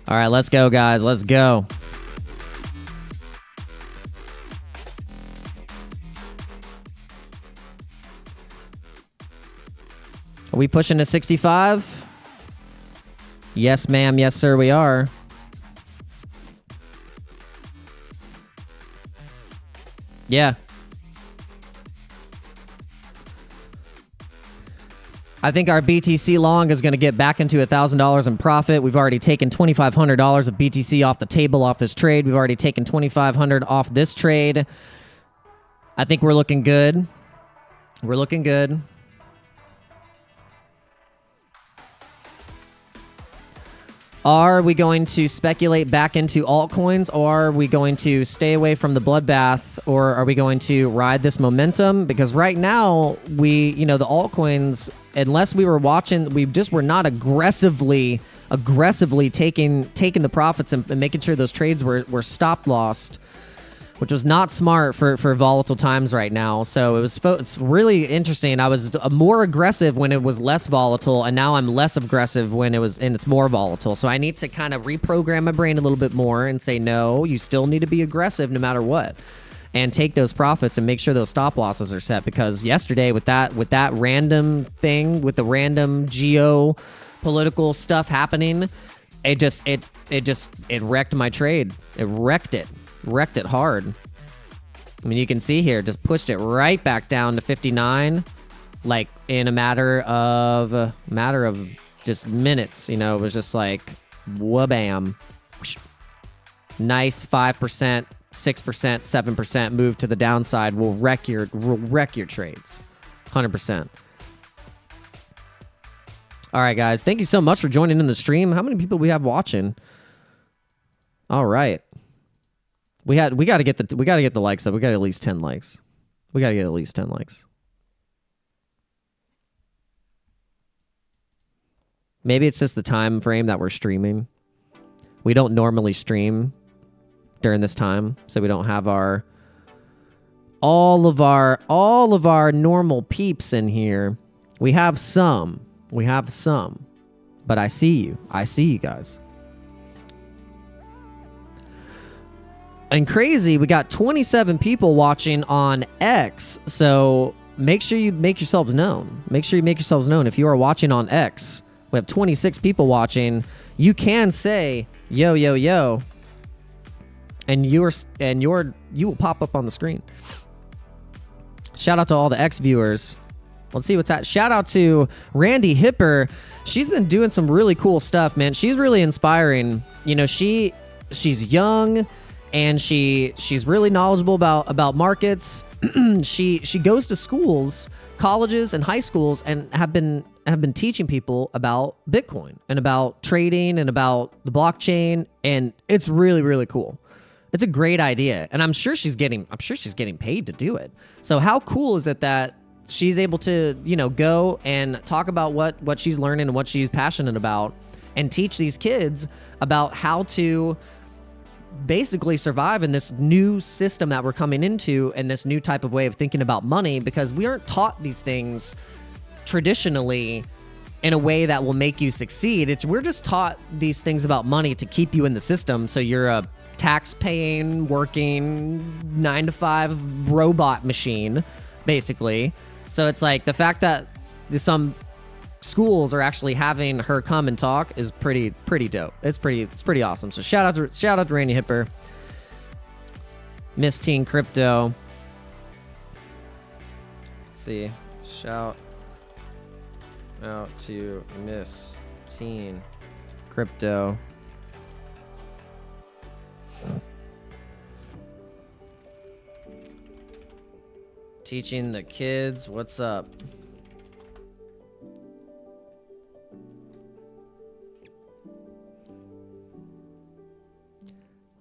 All right, let's go, guys. Let's go. Are we pushing to 65? Yes, ma'am. Yes, sir, we are. Yeah. I think our BTC long is going to get back into $1,000 in profit. We've already taken $2,500 of BTC off the table off this trade. We've already taken $2,500 off this trade. I think we're looking good. We're looking good. Are we going to speculate back into altcoins, or are we going to stay away from the bloodbath, or are we going to ride this momentum? Because right now, the altcoins, unless we were watching, we just were not aggressively taking the profits and making sure those trades were stop lost, which was not smart for volatile times right now. So it's really interesting. I was more aggressive when it was less volatile, and now I'm less aggressive when it's more volatile. So I need to kind of reprogram my brain a little bit more and say, no, you still need to be aggressive no matter what, and take those profits and make sure those stop losses are set. Because yesterday with that random thing, with the random geopolitical stuff happening, it wrecked my trade. It wrecked it. Wrecked it hard. I mean, you can see here, just pushed it right back down to 59, like in a matter of just minutes. It was just like wha-bam. Nice 5%, 6%, 7% move to the downside will wreck your trades, 100%. All right, guys, thank you so much for joining in the stream. How many people we have watching? All right. We got to get the likes up. We got at least 10 likes. We got to get at least 10 likes. Maybe it's just the time frame that we're streaming. We don't normally stream during this time, so we don't have all of our normal peeps in here. We have some, but I see you guys. And crazy, we got 27 people watching on X, so make sure you make yourselves known. Make sure you make yourselves known. If you are watching on X, we have 26 people watching. You can say yo yo yo, and you will pop up on the screen. Shout out to all the X viewers. Let's see what's at. Shout out to Randy Hipper. She's been doing some really cool stuff, man. She's really inspiring. She's young. And she's really knowledgeable about markets. She goes to schools, colleges, and high schools, and have been teaching people about Bitcoin and about trading and about the blockchain, and it's really, really cool. It's a great idea, and I'm sure she's getting paid to do it. So how cool is it that she's able to go and talk about what she's learning and what she's passionate about, and teach these kids about how to basically survive in this new system that we're coming into, and this new type of way of thinking about money, because we aren't taught these things traditionally in a way that will make you succeed. We're just taught these things about money to keep you in the system, so you're a tax-paying, working 9-to-5 robot machine, basically. So it's like the fact that some schools are actually having her come and talk is pretty dope. It's pretty awesome. So shout out to Randy Hipper, Miss Teen Crypto. Let's see, shout out to Miss Teen Crypto. Teaching the kids what's up.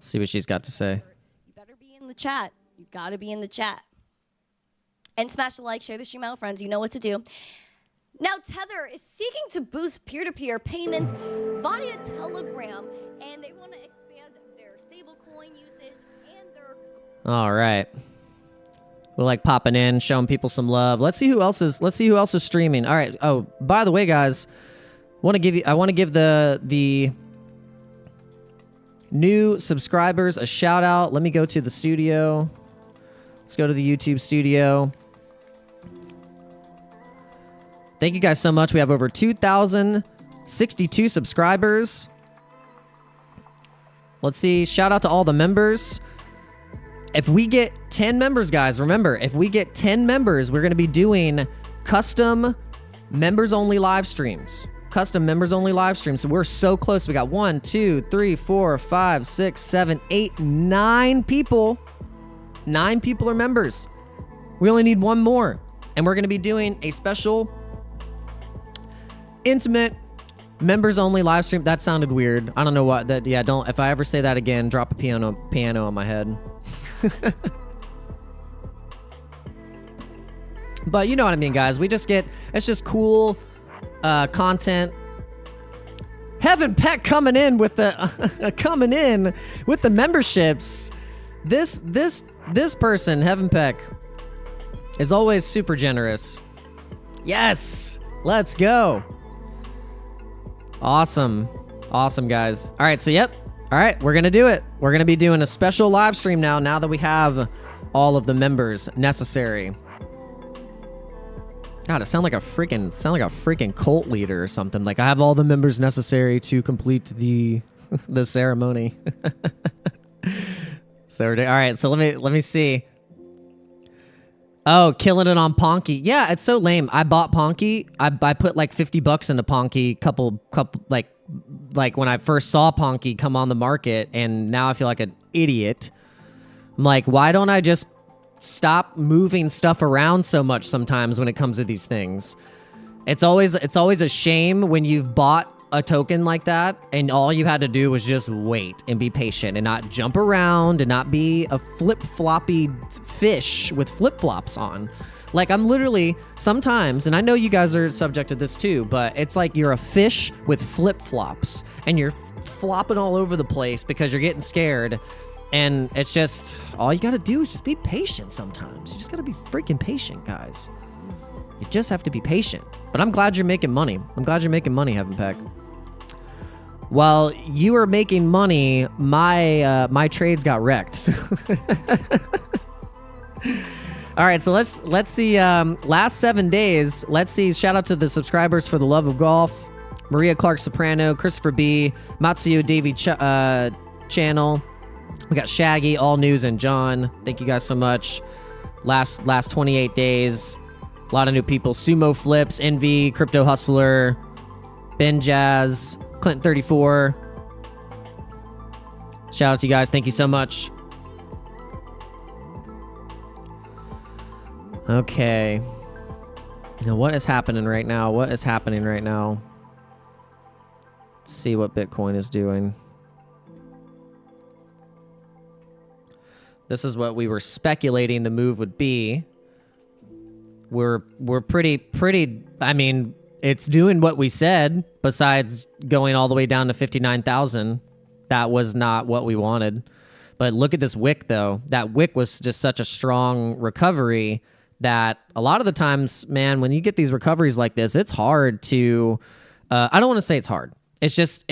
See what she's got to say. You better be in the chat. You gotta be in the chat. And smash the like, share the stream out, friends. You know what to do. Now, Tether is seeking to boost peer-to-peer payments via Telegram, and they want to expand their stablecoin usage and their... All right. We're like popping in, showing people some love. Let's see who else is streaming. All right. Oh, by the way, guys, I want to give the new subscribers a shout out. Let me go to the studio. Let's go to the YouTube studio. Thank you guys so much. We have over 2,062 subscribers. Let's see. Shout out to all the members. If we get 10 members, guys, remember, if we get 10 members, we're going to be doing custom members-only live streams. Custom members-only live streams. So we're so close. We got 1, 2, 3, 4, 5, 6, 7, 8, 9 people. 9 people are members. We only need one more. And we're going to be doing a special intimate members-only live stream. That sounded weird. I don't know what that. Yeah, don't. If I ever say that again, drop a piano on my head. But you know what I mean, guys. We just get. It's just cool content. Heaven Peck coming in with the memberships. This person, Heaven Peck, is always super generous. Yes, let's go. Awesome, guys. All right, so yep. All right, we're gonna do it. We're gonna be doing a special live stream now that we have all of the members necessary. God, it sound like a freaking cult leader or something. Like I have all the members necessary to complete the ceremony. So all right, so let me see. Oh, killing it on Ponky. Yeah, it's so lame. I bought Ponky. I put like $50 into Ponky couple like when I first saw Ponky come on the market, and now I feel like an idiot. I'm like, why don't I just stop moving stuff around so much sometimes when it comes to these things? It's always a shame when you've bought a token like that and all you had to do was just wait and be patient and not jump around and not be a flip-floppy fish with flip-flops on. Like I'm literally sometimes, and I know you guys are subject to this too, but it's like you're a fish with flip-flops and you're flopping all over the place because you're getting scared. And it's just, all you gotta do is just be patient sometimes. You just gotta be freaking patient, guys. You just have to be patient. But I'm glad you're making money. I'm glad you're making money, Heaven Peck. While you were making money, my trades got wrecked. All right, so let's see. Last 7 days. Let's see. Shout out to the subscribers for the love of golf. Maria Clark Soprano, Christopher B, Matsuyo Davey channel. We got Shaggy, All News, and John. Thank you guys so much. Last 28 days. A lot of new people. Sumo Flips, Envy, Crypto Hustler, Ben Jazz, Clinton 34. Shout out to you guys. Thank you so much. Okay. Now, what is happening right now? Let's see what Bitcoin is doing. This is what we were speculating the move would be. We're pretty, I mean, it's doing what we said, besides going all the way down to 59,000. That was not what we wanted. But look at this wick, though. That wick was just such a strong recovery that a lot of the times, man, when you get these recoveries like this, it's hard to, I don't want to say it's hard. It's just,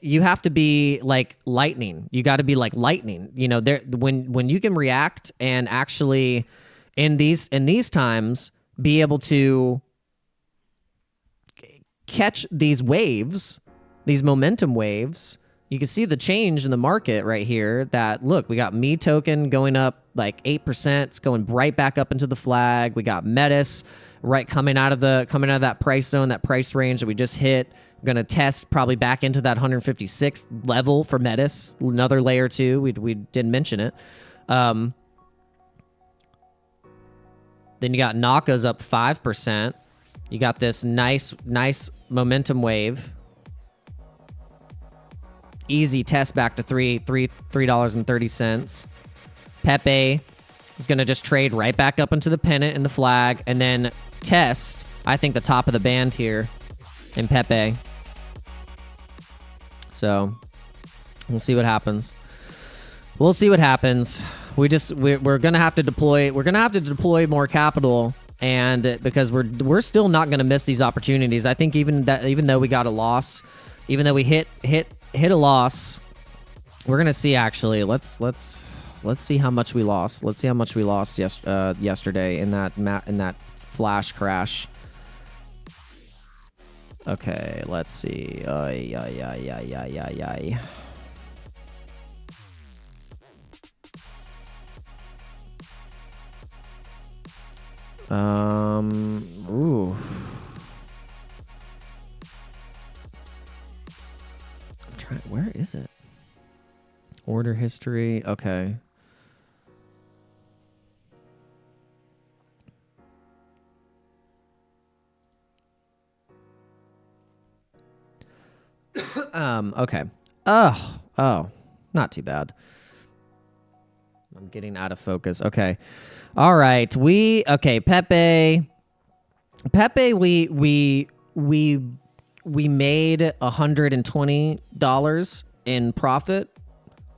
you have to be like lightning. You got to be like lightning. You know, when you can react and actually in these times be able to catch these waves, these momentum waves. You can see the change in the market right here. That look, we got Me token going up like 8%. It's going right back up into the flag. We got Metis right coming out of that price zone, that price range that we just hit. We're gonna test probably back into that 156th level for Metis. Another layer 2. We didn't mention it. Then you got NAKA's up 5%. You got this nice momentum wave. Easy test back to $3.30. Pepe is going to just trade right back up into the pennant and the flag, and then test, I think, the top of the band here in Pepe. So we'll see what happens. We're gonna have to deploy more capital, and because we're still not gonna miss these opportunities. I think even though we got a loss, even though we hit a loss, We're gonna see actually. Let's see how much we lost. Let's see how much we lost yesterday in that flash crash. Okay, let's see. Ooh. I'm trying. Where is it? Order history. Okay. Okay. Oh, not too bad. I'm getting out of focus. Okay. All right. Okay, Pepe, we made $120 in profit.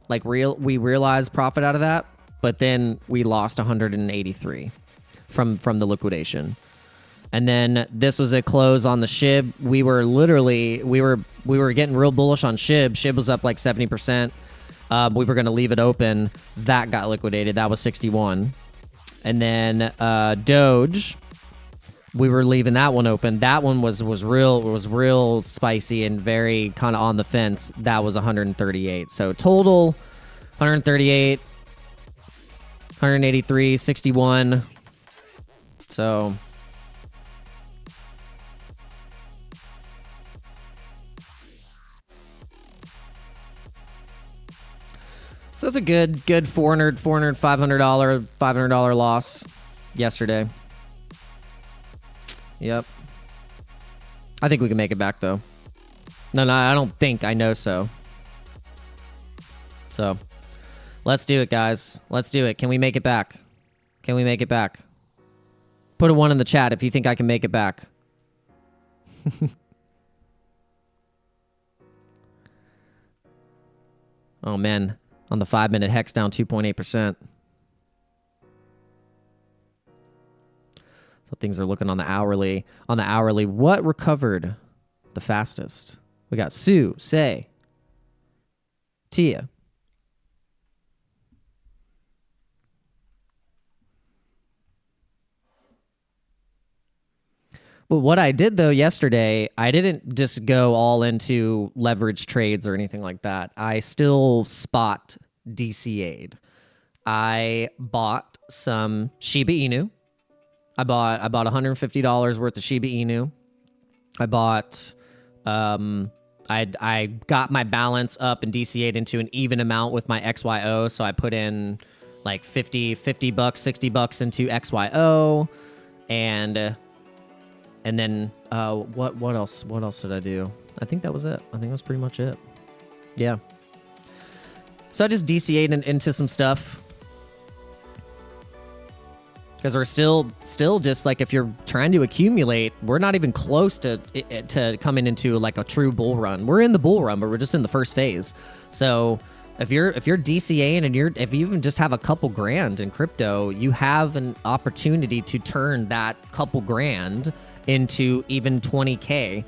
Like we realized profit out of that, but then we lost 183 from the liquidation. And then this was a close on the SHIB. We were getting real bullish on SHIB. SHIB was up like 70%. We were going to leave it open. That got liquidated. That was 61. And then Doge, we were leaving that one open. That one was real spicy and very kind of on the fence. That was 138. So total 138, 183, 61. So that's a good $400, $500 loss yesterday. Yep. I think we can make it back, though. No, I don't think. I know so. So, let's do it, guys. Let's do it. Can we make it back? Can we make it back? Put a 1 in the chat if you think I can make it back. Oh, man. On the 5-minute, Hex down 2.8%. So things are looking on the hourly. On the hourly, what recovered the fastest? We got Sue, Say, Tia. But what I did, though, yesterday, I didn't just go all into leverage trades or anything like that. I still spot DCA'd. I bought some Shiba Inu. I bought $150 worth of Shiba Inu. I bought, I got my balance up and DCA'd into an even amount with my XYO. So I put in like $50, $60 into XYO, and then what else did I do? I think that was it. I think that was pretty much it. Yeah. So I just DCA'd into some stuff. Because we're still just like, if you're trying to accumulate, we're not even close to coming into like a true bull run. We're in the bull run, but we're just in the first phase. So if you're DCAing and if you even just have a couple grand in crypto, you have an opportunity to turn that couple grand into even 20K.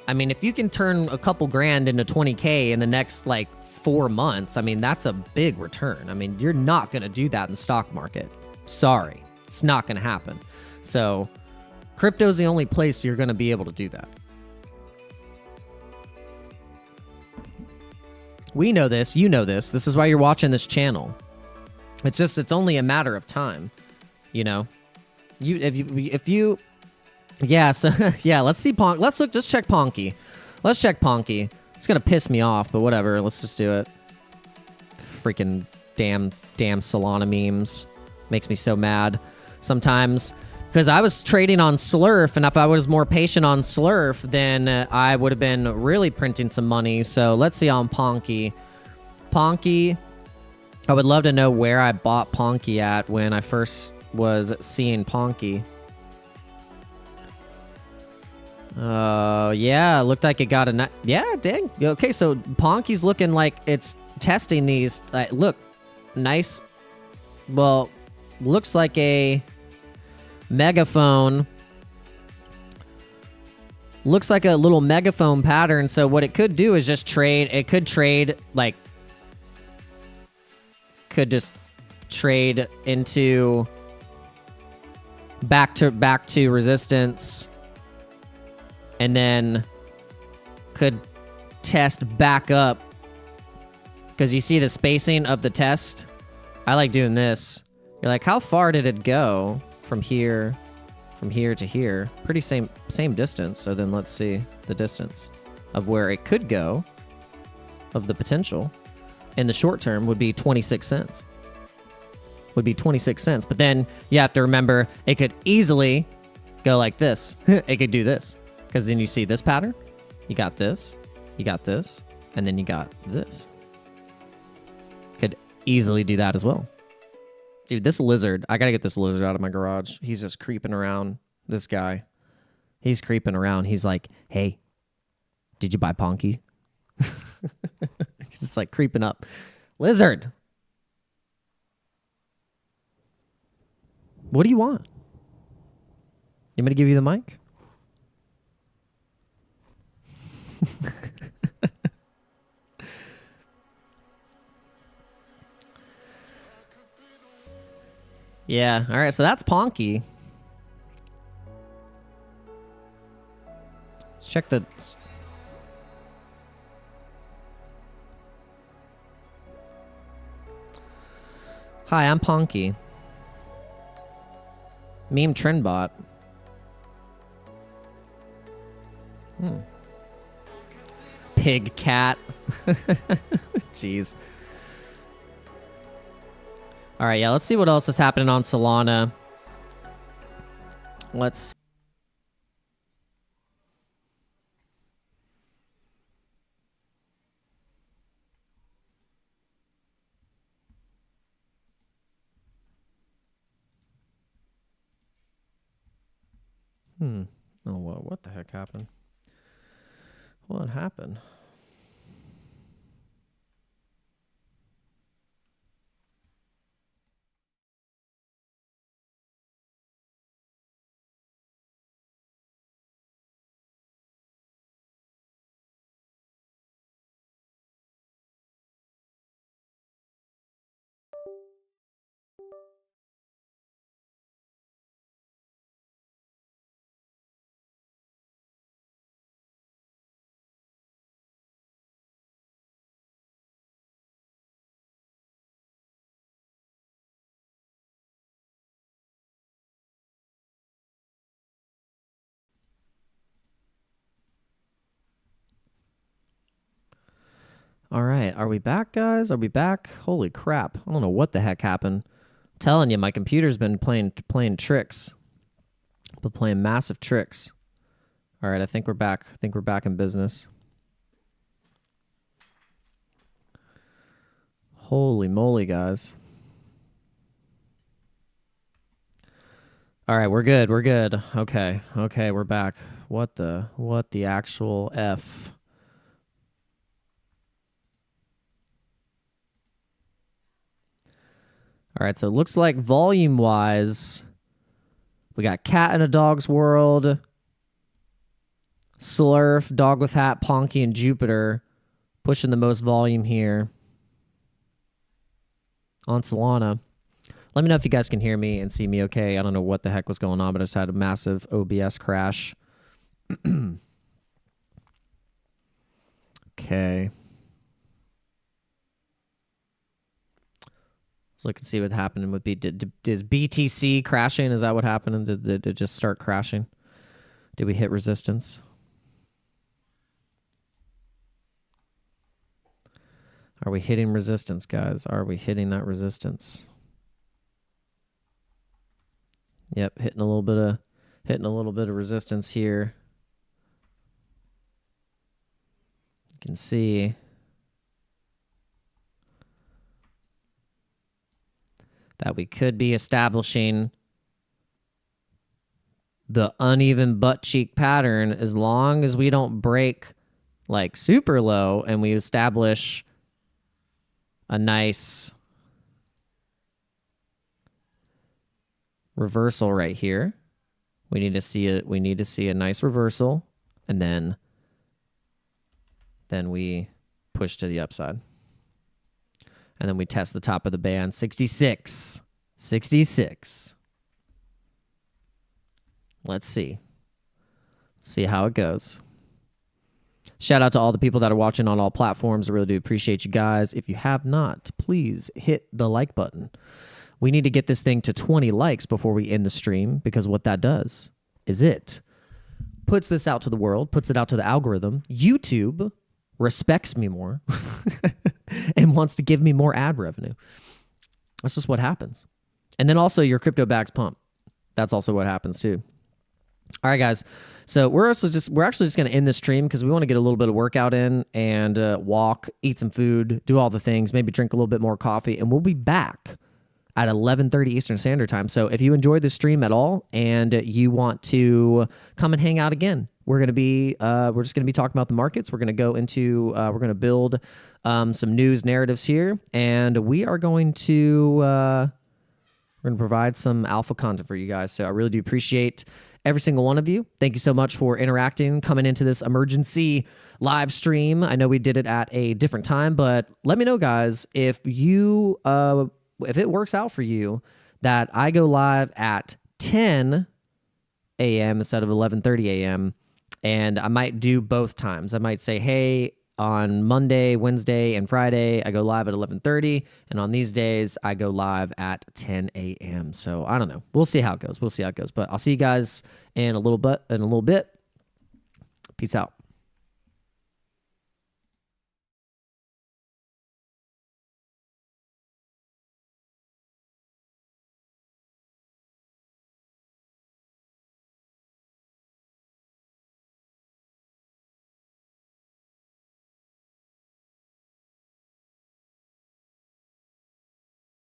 I mean, if you can turn a couple grand into 20K in the next like 4 months, I mean, that's a big return. I mean, you're not going to do that in the stock market. Sorry. It's not going to happen. So crypto is the only place you're going to be able to do that. We know this. You know this. This is why you're watching this channel. It's only a matter of time. You know, if you, yeah. So yeah, let's see Ponk. Let's check Ponky. Let's check Ponky. It's going to piss me off, but whatever. Let's just do it. Freaking damn Solana memes. Makes me so mad sometimes, because I was trading on Slurf, and if I was more patient on Slurf, then I would have been really printing some money. So let's see on Ponky. Ponky, I would love to know where I bought Ponky at when I first was seeing Ponky. Yeah, it looked like it got a... Yeah, dang. Okay, so Ponky's looking like it's testing these. Look, nice. Well, looks like a megaphone. Looks like a little megaphone pattern. So what it could do is just trade. It could trade like could just trade into back to resistance, and then could test back up, because you see the spacing of the test. I like doing this. You're like, how far did it go from here to here? Pretty same distance. So then let's see the distance of where it could go, of the potential in the short term would be 26 cents. Would be 26 cents. But then you have to remember, it could easily go like this. It could do this, because then you see this pattern. You got this, and then you got this. Could easily do that as well. Dude, this lizard, I gotta get this lizard out of my garage. He's just creeping around. This guy, he's creeping around. He's like, hey, did you buy Ponky? He's just like creeping up. Lizard, what do you want? You want me to give you the mic? Yeah, all right, so that's Ponky. Let's check the... Hi, I'm Ponky. Meme Trendbot. Pig cat. Jeez. All right, yeah, let's see what else is happening on Solana. Let's... Oh, what the heck happened? What happened? All right, are we back, guys? Are we back? Holy crap. I don't know what the heck happened. I'm telling you, my computer's been playing tricks. Been playing massive tricks. All right, I think we're back. I think we're back in business. Holy moly, guys. All right, we're good. We're good. Okay. Okay, we're back. What the actual F? All right, so it looks like volume-wise, we got Cat in a Dog's World, Slurf, Dog with Hat, Ponky, and Jupiter pushing the most volume here on Solana. Let me know if you guys can hear me and see me okay. I don't know what the heck was going on, but I just had a massive OBS crash. Okay. So look and see what happened with is BTC crashing? Is that what happened? Did it just start crashing? Did we hit resistance? Are we hitting resistance, guys? Are we hitting that resistance? Yep, hitting a little bit of resistance here. You can see that we could be establishing the uneven butt cheek pattern as long as we don't break like super low and we establish a nice reversal right here. We need to see a nice reversal, and then we push to the upside. And then we test the top of the band, 66. 66. Let's see. See how it goes. Shout out to all the people that are watching on all platforms. I really do appreciate you guys. If you have not, please hit the like button. We need to get this thing to 20 likes before we end the stream, because what that does is it puts this out to the world, puts it out to the algorithm. YouTube respects me more and wants to give me more ad revenue. That's just what happens. And then also your crypto bags pump. That's also what happens too. All right, guys. So we're actually just going to end this stream because we want to get a little bit of workout in and walk, eat some food, do all the things, maybe drink a little bit more coffee, and we'll be back at 11:30 Eastern Standard Time. So if you enjoyed this stream at all and you want to come and hang out again, we're just going to be talking about the markets. We're going to go into we're going to build some news narratives here, and we are going to provide some alpha content for you guys. So I really do appreciate every single one of you. Thank you so much for interacting, coming into this emergency live stream. I know we did it at a different time, but let me know, guys, if it works out for you that I go live at 10 a.m. instead of 11:30 a.m., and I might do both times. I might say, hey, on Monday, Wednesday, and Friday, I go live at 11:30, and on these days, I go live at 10 a.m. So I don't know. We'll see how it goes. But I'll see you guys in a little bit. Peace out.